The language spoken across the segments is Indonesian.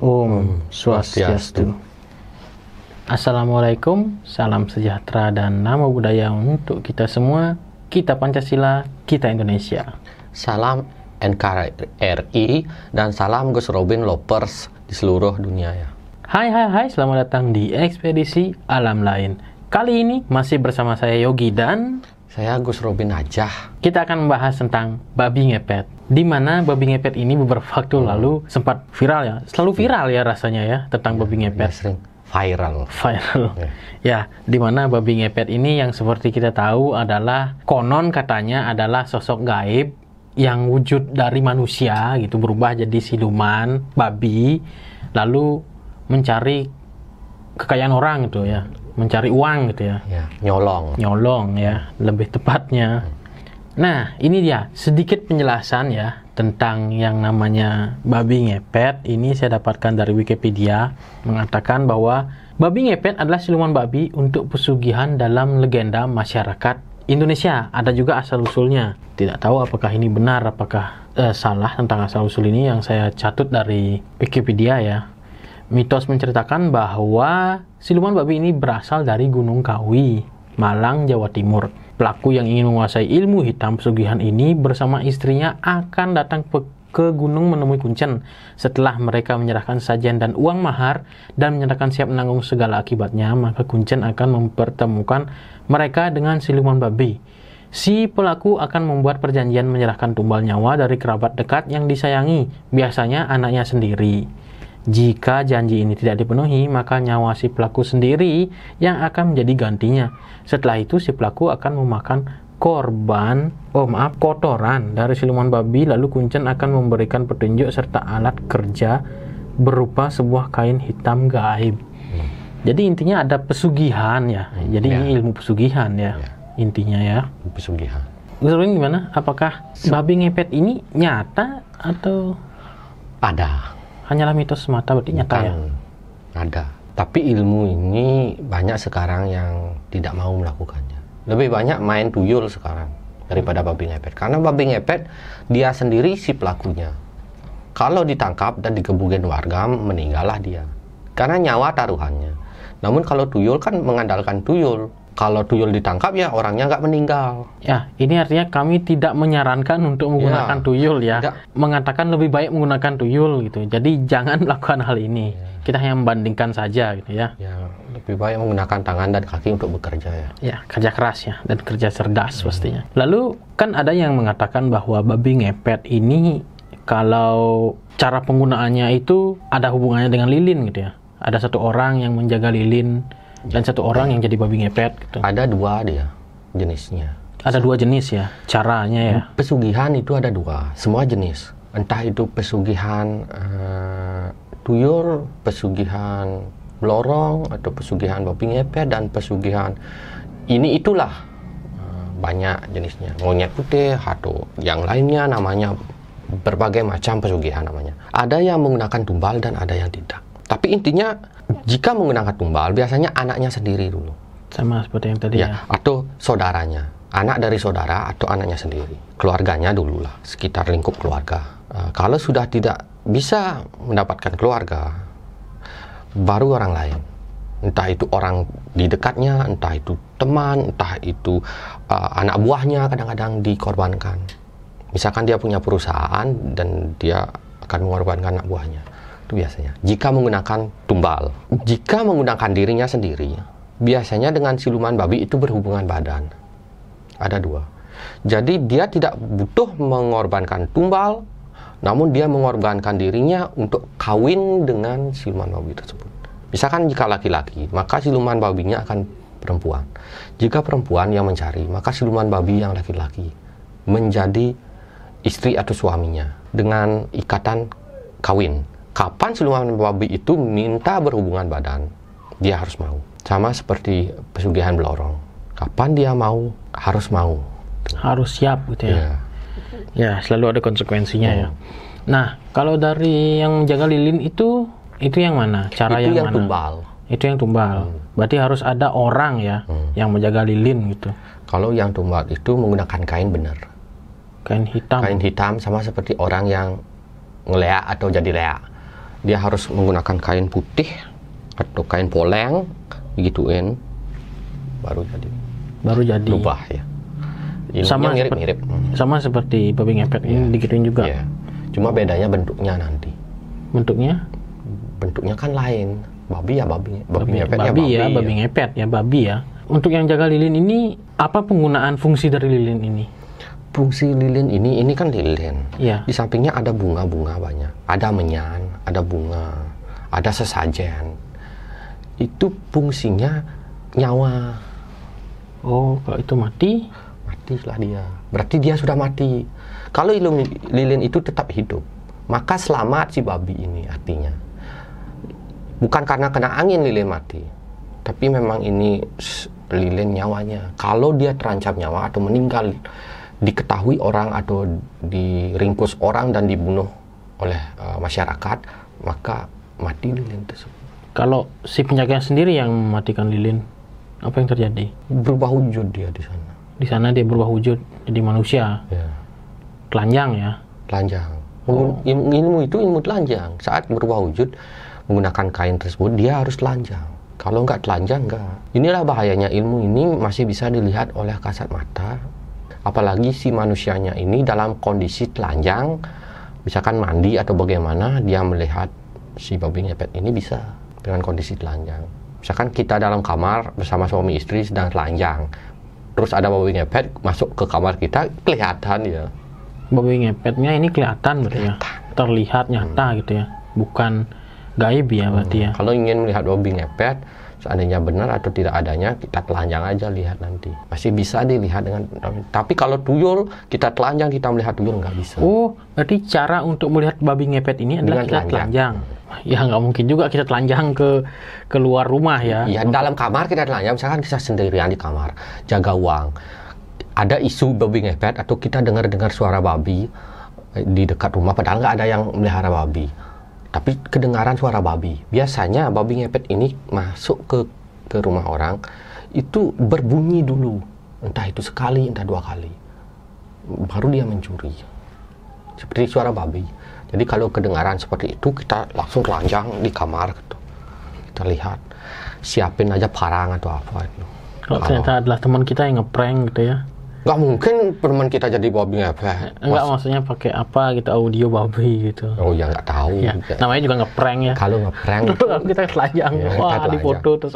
Om Swastiastu. Assalamualaikum, salam sejahtera dan namo buddhaya untuk kita semua. Kita Pancasila, kita Indonesia. Salam NKRI dan salam Gus Robin Lovers di seluruh dunia ya. Hai, selamat datang di Ekspedisi Alam Lain. Kali ini masih bersama saya Yogi dan saya Gus Robin aja. Kita akan membahas tentang babi ngepet. Di mana babi ngepet ini beberapa waktu lalu sempat viral ya. Selalu viral ya rasanya ya tentang babi ngepet. Sering viral. Ya, di mana babi ngepet ini yang seperti kita tahu adalah konon katanya adalah sosok gaib yang wujud dari manusia gitu, berubah jadi siluman babi lalu mencari kekayaan orang gitu ya, mencari uang gitu ya. Nyolong ya, lebih tepatnya. Nah, ini dia sedikit penjelasan ya tentang yang namanya babi ngepet. Ini saya dapatkan dari Wikipedia, mengatakan bahwa babi ngepet adalah siluman babi untuk pesugihan dalam legenda masyarakat Indonesia. Ada juga asal-usulnya. Tidak tahu apakah ini benar, apakah salah tentang asal-usul ini yang saya catut dari Wikipedia ya. Mitos menceritakan bahwa siluman babi ini berasal dari Gunung Kawi, Malang, Jawa Timur. Pelaku yang ingin menguasai ilmu hitam pesugihan ini bersama istrinya akan datang ke gunung menemui Kuncen. Setelah mereka menyerahkan sajian dan uang mahar dan menyatakan siap menanggung segala akibatnya, maka Kuncen akan mempertemukan mereka dengan siluman babi. Si pelaku akan membuat perjanjian menyerahkan tumbal nyawa dari kerabat dekat yang disayangi, biasanya anaknya sendiri. Jika janji ini tidak dipenuhi, maka nyawa si pelaku sendiri yang akan menjadi gantinya. Setelah itu si pelaku akan memakan kotoran dari siluman babi, lalu Kuncen akan memberikan petunjuk serta alat kerja berupa sebuah kain hitam gaib. Jadi intinya ada pesugihan ya. Jadi ini ilmu pesugihan ya. Intinya ya. Pesugihan. Sebenarnya gimana? Apakah babi ngepet ini nyata atau ada? Hanyalah mitos semata, berarti nyata ya? Ada. Tapi ilmu ini banyak sekarang yang tidak mau melakukannya. Lebih banyak main tuyul sekarang daripada babi ngepet. Karena babi ngepet dia sendiri si pelakunya. Kalau ditangkap dan digebukin warga, meninggallah dia. Karena nyawa taruhannya. Namun kalau tuyul kan mengandalkan tuyul. Kalau tuyul ditangkap ya orangnya nggak meninggal. Ya, ini artinya kami tidak menyarankan untuk menggunakan tuyul ya. Mengatakan lebih baik menggunakan tuyul gitu. Jadi jangan melakukan hal ini. Kita hanya membandingkan saja gitu ya. Ya, lebih baik menggunakan tangan dan kaki untuk bekerja ya. Ya, kerja keras ya dan kerja cerdas pastinya. Lalu kan ada yang mengatakan bahwa babi ngepet ini kalau cara penggunaannya itu ada hubungannya dengan lilin gitu ya. Ada satu orang yang menjaga lilin dan satu orang yang jadi babi ngepet gitu. Ada dua dia jenisnya. Ada dua jenis ya caranya ya. Pesugihan itu ada dua, semua jenis. Entah itu pesugihan tuyul, pesugihan blorong, atau pesugihan babi ngepet dan pesugihan ini itulah banyak jenisnya. Monyet putih atau yang lainnya namanya berbagai macam pesugihan namanya. Ada yang menggunakan tumbal dan ada yang tidak. Tapi intinya jika menggunakan tumbal, biasanya anaknya sendiri dulu. Sama seperti yang tadi ya. Atau saudaranya. Anak dari saudara atau anaknya sendiri. Keluarganya dulu lah, sekitar lingkup keluarga. Kalau sudah tidak bisa mendapatkan keluarga, baru orang lain. Entah itu orang di dekatnya, entah itu teman, entah itu anak buahnya kadang-kadang dikorbankan. Misalkan dia punya perusahaan dan dia akan mengorbankan anak buahnya. Itu biasanya. Jika menggunakan tumbal. Jika menggunakan dirinya sendiri, biasanya dengan siluman babi itu berhubungan badan. Ada dua. Jadi dia tidak butuh mengorbankan tumbal, namun dia mengorbankan dirinya untuk kawin dengan siluman babi tersebut. Misalkan jika laki-laki, maka siluman babinya akan perempuan. Jika perempuan yang mencari, maka siluman babi yang laki-laki menjadi istri atau suaminya dengan ikatan kawin. Kapan siluman babi itu minta berhubungan badan, dia harus mau. Sama seperti pesugihan blorong. Kapan dia mau, harus mau. Harus siap gitu ya. Ya, selalu ada konsekuensinya ya. Nah, kalau dari yang menjaga lilin itu yang mana? Cara itu yang mana? Tumbal. Itu yang tumbal. Berarti harus ada orang ya yang menjaga lilin gitu. Kalau yang tumbal itu menggunakan kain benar. Kain hitam. Kain hitam sama seperti orang yang ngeleak atau jadi leak. dia harus menggunakan kain putih atau kain poleng, digituin, baru jadi berubah ya. Sama mirip-mirip. Sama seperti babi ngepet ini digituin juga. Iya. Cuma bedanya bentuknya nanti. Bentuknya kan lain. Babi ngepet ya babi ngepet ya, babi ya. Untuk yang jaga lilin ini, apa penggunaan fungsi dari lilin ini? Fungsi lilin ini kan lilin. Iya. Di sampingnya ada bunga-bunga banyak. Ada menyan, ada bunga, ada sesajen. Itu fungsinya nyawa. Oh, kalau itu matilah dia. Berarti dia sudah mati. Kalau lilin itu tetap hidup, maka selamat si babi ini artinya. Bukan karena kena angin lilin mati, tapi memang ini lilin nyawanya. Kalau dia terancam nyawa atau meninggal, diketahui orang atau diringkus orang dan dibunuh oleh masyarakat, maka mati lilin tersebut. Kalau si penjaga sendiri yang mematikan lilin, apa yang terjadi? Berubah wujud dia di sana. Di sana dia berubah wujud jadi manusia. Ya. Telanjang ya? Telanjang. Ilmu itu ilmu telanjang. Saat berubah wujud menggunakan kain tersebut, dia harus telanjang. Kalau nggak telanjang, nggak. Inilah bahayanya ilmu ini masih bisa dilihat oleh kasat mata. Apalagi si manusianya ini dalam kondisi telanjang, misalkan mandi atau bagaimana, dia melihat si babi ngepet ini bisa dengan kondisi telanjang. Misalkan kita dalam kamar bersama suami istri sedang telanjang, terus ada babi ngepet masuk ke kamar kita, kelihatan ya. Babi ngepetnya ini kelihatan berarti ya? Terlihat nyata gitu ya? Bukan gaib ya berarti ya? Kalau ingin melihat babi ngepet, seandainya benar atau tidak adanya, kita telanjang aja lihat nanti. Masih bisa dilihat dengan, tapi kalau tuyul, kita telanjang, kita melihat tuyul nggak bisa. Oh, berarti cara untuk melihat babi ngepet ini adalah kita telanjang. Ya nggak mungkin juga kita telanjang ke keluar rumah ya. Ya dalam kamar kita telanjang, misalkan kita sendirian di kamar, jaga uang. Ada isu babi ngepet atau kita dengar suara babi di dekat rumah, padahal nggak ada yang melihara babi. Tapi kedengaran suara babi. Biasanya babi ngepet ini masuk ke rumah orang, itu berbunyi dulu. Entah itu sekali, entah 2 kali. Baru dia mencuri. Seperti suara babi. Jadi kalau kedengaran seperti itu, kita langsung telanjang di kamar gitu. Kita lihat, siapin aja parang atau apa itu. Kalau ternyata adalah teman kita yang ngeprank gitu ya? Nggak mungkin teman kita jadi babi ngepet. Enggak, maksudnya pakai apa gitu, audio babi gitu. Oh ya nggak tahu. Ya, namanya juga ngeprank ya. Kalau ngeprank kita telanjang, ya, wah difoto terus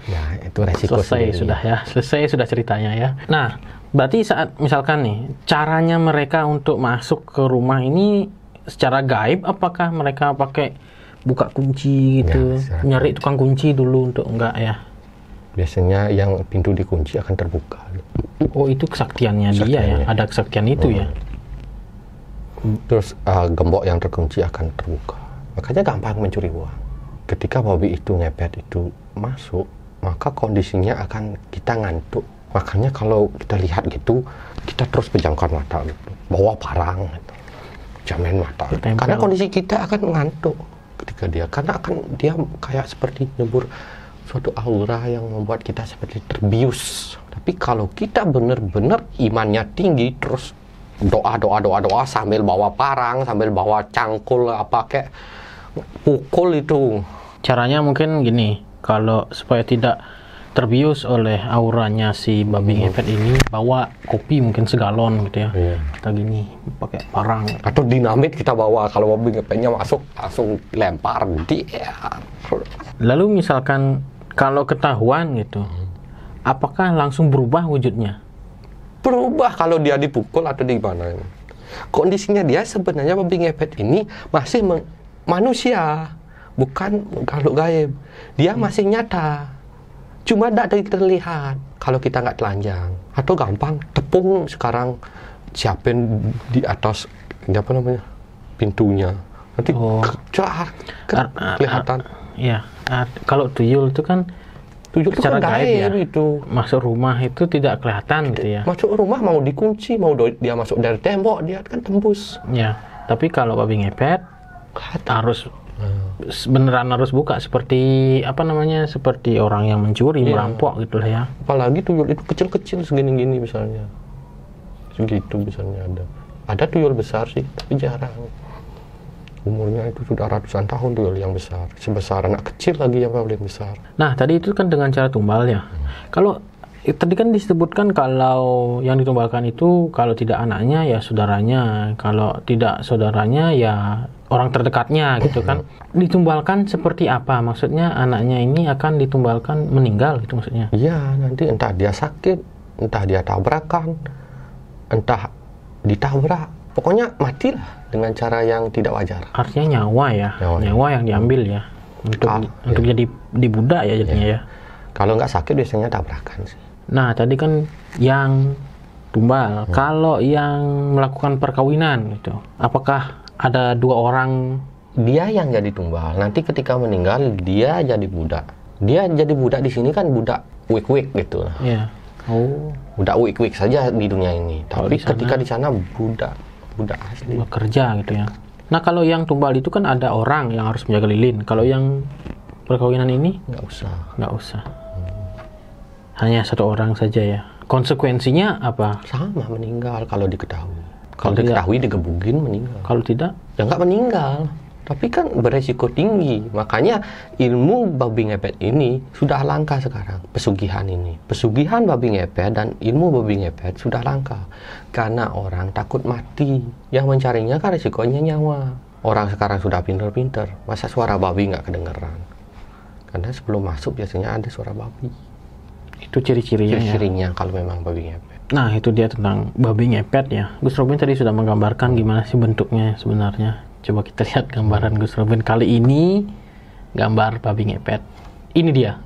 ya itu resiko selesai sendiri. Sudah ya, selesai sudah ceritanya ya. Nah, berarti saat misalkan nih caranya mereka untuk masuk ke rumah ini secara gaib, apakah mereka pakai buka kunci gitu, ya, nyari tukang kunci dulu untuk enggak ya? Biasanya yang pintu dikunci akan terbuka. Oh, itu kesaktiannya dia ya, ada kesaktian itu ya. Terus gembok yang terkunci akan terbuka. Makanya gampang mencuri uang. Ketika babi itu ngepet itu masuk, maka kondisinya akan kita ngantuk. Makanya kalau kita lihat gitu, kita terus pejamkan mata gitu, bawa parang gitu, jamin mata. Karena kondisi kita akan ngantuk ketika karena akan dia kayak seperti nyebur suatu aura yang membuat kita seperti terbius. Tapi kalau kita benar-benar imannya tinggi, terus doa sambil bawa parang, sambil bawa cangkul apa kayak pukul itu. Caranya mungkin gini, kalau supaya tidak terbius oleh auranya si babi ngepet ini, bawa kopi mungkin segalon gitu ya. Kita gini pakai parang atau dinamit kita bawa, kalau babi ngepetnya masuk langsung lempar dia. Lalu misalkan kalau ketahuan gitu, apakah langsung berubah wujudnya? Berubah kalau dia dipukul atau di mana. Kondisinya dia sebenarnya babi ngepet ini masih manusia, bukan makhluk gaib. Dia masih nyata, cuma tidak terlihat kalau kita nggak telanjang. Atau gampang, tepung sekarang siapin di atas apa namanya pintunya, nanti kelihatan. Ya, kalau tuyul itu kan secara gaib ya, itu masuk rumah itu tidak kelihatan gitu ya. Masuk rumah mau dikunci, mau dia masuk dari tembok, dia kan tembus. Ya, tapi kalau babi ngepet harus beneran harus buka, seperti apa namanya, seperti orang yang mencuri, merampok gitu lah ya. Apalagi tuyul itu kecil-kecil segini-gini misalnya, segitu misalnya ada tuyul besar sih, tapi jarang. Umurnya itu sudah ratusan tahun tuh yang besar. Sebesar anak kecil lagi yang paling besar. Nah, tadi itu kan dengan cara tumbal ya. Kalau tadi kan disebutkan kalau yang ditumbalkan itu kalau tidak anaknya ya saudaranya, kalau tidak saudaranya ya orang terdekatnya gitu kan. Ditumbalkan seperti apa? Maksudnya anaknya ini akan ditumbalkan meninggal gitu maksudnya? Iya, nanti entah dia sakit, entah dia tabrakan, entah ditabrak, pokoknya matilah dengan cara yang tidak wajar. Artinya nyawa ya, nyawa yang diambil ya untuk jadi dibudak ya jadinya ya. Kalau nggak sakit biasanya tabrakan sih. Nah, tadi kan yang tumbal. Kalau yang melakukan perkawinan gitu, apakah ada dua orang? Dia yang jadi tumbal. Nanti ketika meninggal dia jadi budak. Dia jadi budak di sini kan budak wik-wik gitu. Iya. Oh. Budak wik-wik saja di dunia ini. Kalau Tapi di sana, ketika di sana budak asli. Bekerja gitu ya. Nah, kalau yang tumbal itu kan ada orang yang harus menjaga lilin. Kalau yang perkawinan ini Nggak usah. Hanya satu orang saja ya. Konsekuensinya apa? Sama meninggal kalau diketahui. Kalau Kalau diketahui digebugin meninggal. Kalau tidak, Ya nggak meninggal. Tapi kan beresiko tinggi. Makanya ilmu babi ngepet ini sudah langka sekarang. Pesugihan ini. Pesugihan babi ngepet dan ilmu babi ngepet sudah langka. Karena orang takut mati. Yang mencarinya kan resikonya nyawa. Orang sekarang sudah pinter-pinter. Masa suara babi nggak kedengeran? Karena sebelum masuk biasanya ada suara babi. itu ciri-cirinya ya. Ciri-cirinya kalau memang babi ngepet. Nah, itu dia tentang babi ngepet ya. Gus Robin tadi sudah menggambarkan gimana sih bentuknya sebenarnya. Coba kita lihat gambaran Gus Robin kali ini. Gambar babi ngepet. Ini dia.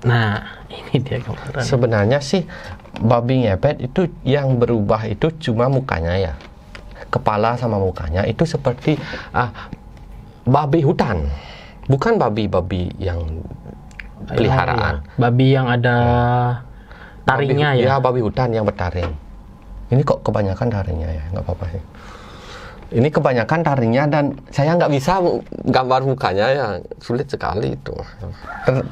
Nah, ini dia gambaran. Sebenarnya sih babi ngepet itu yang berubah itu cuma mukanya ya. Kepala sama mukanya itu seperti babi hutan. Bukan babi-babi yang peliharaan. Babi yang ada taringnya babi, ya. Babi hutan yang bertaring. Ini kok kebanyakan taringnya ya, nggak apa-apa sih. Ini kebanyakan taringnya dan saya nggak bisa gambar mukanya ya, sulit sekali itu.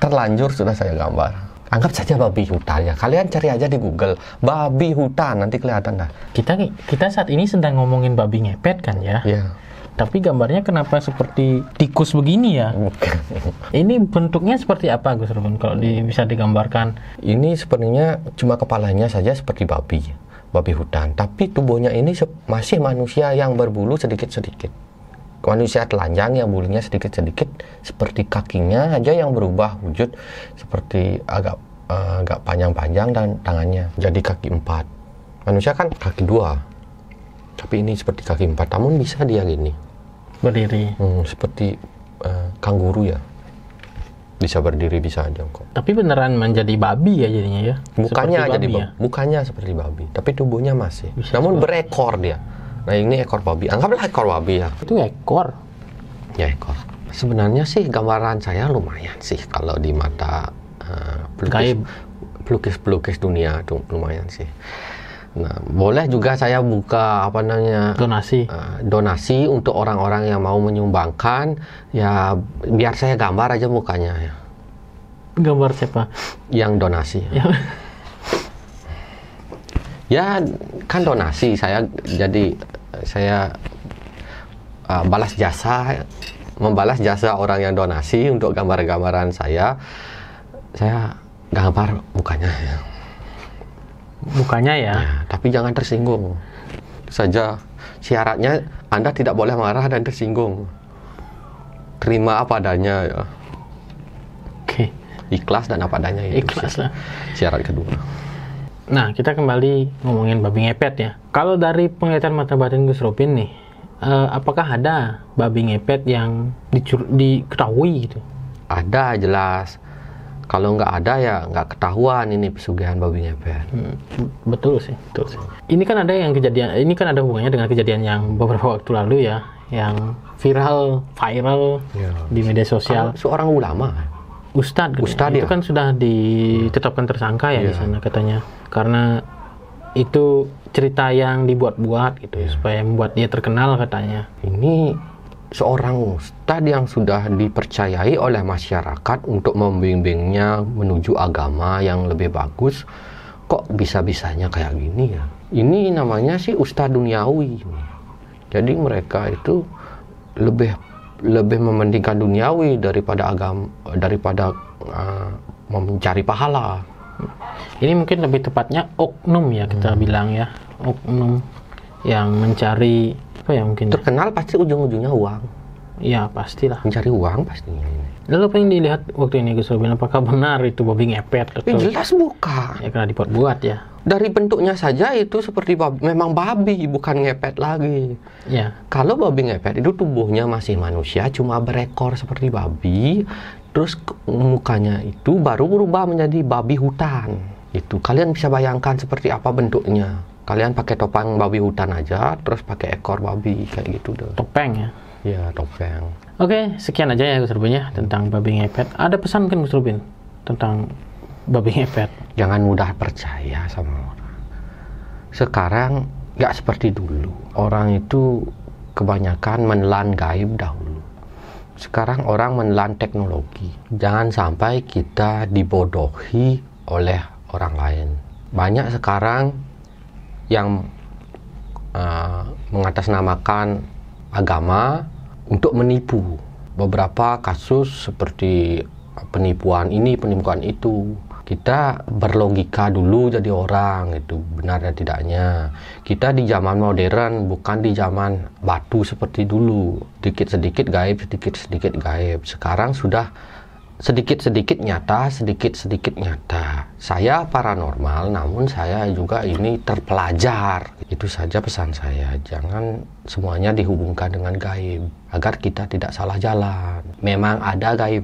Terlanjur sudah saya gambar. Anggap saja babi hutan ya. Kalian cari aja di Google babi hutan, nanti kelihatan dah. Kita saat ini sedang ngomongin babi ngepet kan ya. Iya. Tapi gambarnya kenapa seperti tikus begini ya? Ini bentuknya seperti apa Gus Robin kalau bisa digambarkan? Ini sebenarnya cuma kepalanya saja seperti babi hutan. Tapi tubuhnya ini masih manusia yang berbulu sedikit-sedikit. Manusia telanjang yang bulunya sedikit-sedikit, seperti kakinya aja yang berubah wujud seperti agak panjang-panjang dan tangannya jadi kaki 4. Manusia kan kaki 2. Tapi ini seperti kaki 4, namun bisa dia gini. Berdiri. Seperti kanguru ya. Bisa berdiri, bisa jongkok. Tapi beneran menjadi babi ya jadinya ya? Mukanya seperti jadi babi ya? Mukanya seperti babi, tapi tubuhnya masih. Bisa namun juga. berekor dia. Nah, ini ekor babi. Anggaplah ekor babi ya. Itu ekor. Ya, ekor. Sebenarnya sih gambaran saya lumayan sih kalau di mata pelukis dunia tuh lumayan sih. Nah, boleh juga saya buka donasi untuk orang-orang yang mau menyumbangkan ya, biar saya gambar aja mukanya ya. Gambar siapa? Yang donasi. Ya kan donasi, saya membalas jasa orang yang donasi untuk gambar-gambaran saya gambar mukanya ya. Mukanya ya? Ya, tapi jangan tersinggung. Itu saja syaratnya, Anda tidak boleh marah dan tersinggung. Terima apa adanya ya. Oke. Ikhlas dan apa adanya itu. Ikhlas lah. Syarat kedua. Nah, kita kembali ngomongin babi ngepet ya. Kalau dari penglihatan mata batin Gus Robin nih, apakah ada babi ngepet yang diketahui gitu? Ada, jelas. Kalau nggak ada ya nggak ketahuan ini pesugihan babi ngepet. Betul sih. Ini kan ada ada hubungannya dengan kejadian yang beberapa waktu lalu ya, yang viral Ya. di media sosial. Seorang ulama. Ustadz ya? itu kan sudah ditetapkan tersangka ya di sana katanya, karena itu cerita yang dibuat-buat gitu supaya membuat dia terkenal katanya. Ini seorang ustadz yang sudah dipercayai oleh masyarakat untuk membimbingnya menuju agama yang lebih bagus, kok bisa-bisanya kayak gini ya. Ini namanya sih ustadz duniawi. Jadi mereka itu lebih mementingkan duniawi daripada mencari pahala. Ini mungkin lebih tepatnya oknum ya kita bilang ya, oknum yang mencari apa ya mungkin. Terkenal pasti ujung-ujungnya uang. Ya pastilah. Mencari uang pastinya. Lalu apa yang dilihat waktu ini Gus Robin? Apakah benar itu babi ngepet? Atau... jelas bukan. Ya karena dibuat-buat ya. Dari bentuknya saja itu seperti babi, memang babi, bukan ngepet lagi. Ya. Kalau babi ngepet itu tubuhnya masih manusia, cuma berekor seperti babi, terus mukanya itu baru berubah menjadi babi hutan. Itu kalian bisa bayangkan seperti apa bentuknya. Kalian pakai topeng babi hutan aja, terus pakai ekor babi kayak gitu deh. Topeng ya? Ya, topeng. Oke, sekian aja ya Gus Robin ya tentang babi ngepet. Ada pesan kan Gus Robin tentang babi ngepet? Jangan mudah percaya sama orang. Sekarang nggak seperti dulu. Orang itu kebanyakan menelan gaib dahulu. Sekarang orang menelan teknologi. Jangan sampai kita dibodohi oleh orang lain. Banyak sekarang yang mengatasnamakan agama untuk menipu. Beberapa kasus seperti penipuan ini, penipuan itu. Kita berlogika dulu jadi orang, itu benar dan tidaknya. Kita di zaman modern, bukan di zaman batu seperti dulu. Sedikit-sedikit gaib, sedikit-sedikit gaib. Sekarang sudah sedikit-sedikit nyata, sedikit-sedikit nyata. Saya paranormal, namun saya juga ini terpelajar. Itu saja pesan saya. Jangan semuanya dihubungkan dengan gaib, agar kita tidak salah jalan. Memang ada gaib,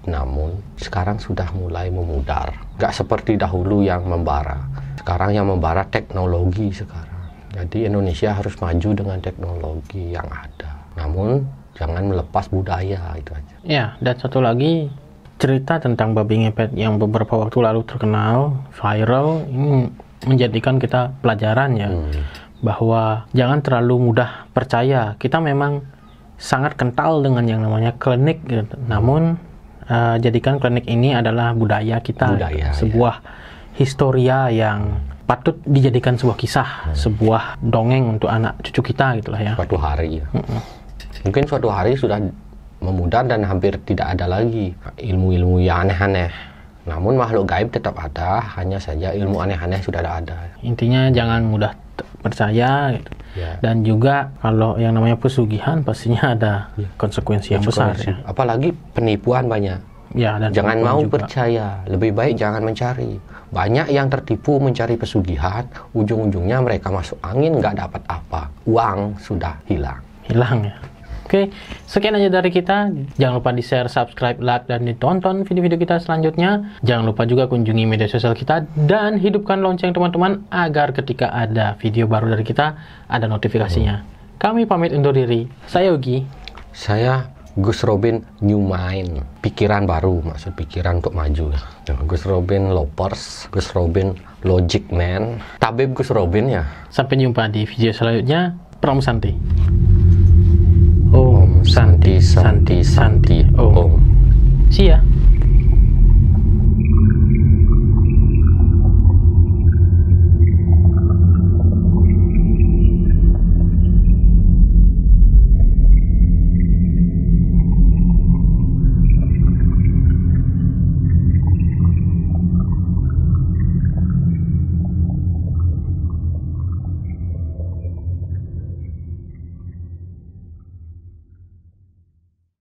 namun sekarang sudah mulai memudar. Gak seperti dahulu yang membara. Sekarang yang membara teknologi sekarang. Jadi Indonesia harus maju dengan teknologi yang ada. Namun jangan melepas budaya, itu aja. Ya, dan satu lagi cerita tentang babi ngepet yang beberapa waktu lalu terkenal, viral, ini menjadikan kita pelajaran ya. Bahwa jangan terlalu mudah percaya. Kita memang sangat kental dengan yang namanya klinik gitu. Namun jadikan klinik ini adalah budaya kita, sebuah historia yang patut dijadikan sebuah kisah, sebuah dongeng untuk anak cucu kita gitulah ya. Suatu hari ya. Mungkin suatu hari sudah memudar dan hampir tidak ada lagi ilmu-ilmu yang aneh-aneh. Namun makhluk gaib tetap ada, hanya saja ilmu aneh-aneh sudah ada. Intinya jangan mudah percaya gitu. Ya. Dan juga kalau yang namanya pesugihan pastinya ada konsekuensi yang besar ya. Apalagi penipuan banyak. Ya, dan jangan mau juga percaya, lebih baik jangan mencari. Banyak yang tertipu mencari pesugihan, ujung-ujungnya mereka masuk angin nggak dapat apa, uang sudah hilang ya. Oke, sekian aja dari kita. Jangan lupa di share, subscribe, like, dan ditonton video-video kita selanjutnya. Jangan lupa juga kunjungi media sosial kita dan hidupkan lonceng teman-teman agar ketika ada video baru dari kita ada notifikasinya. Kami pamit undur diri. Saya Yogi. Saya Gus Robin New Mind. Pikiran baru, maksud pikiran untuk maju. Gus Robin Lopers, Gus Robin Logic Man, Tabib Gus Robin ya. Sampai jumpa di video selanjutnya. Pram Santi. Om Santi Santi Santi Om. See ya.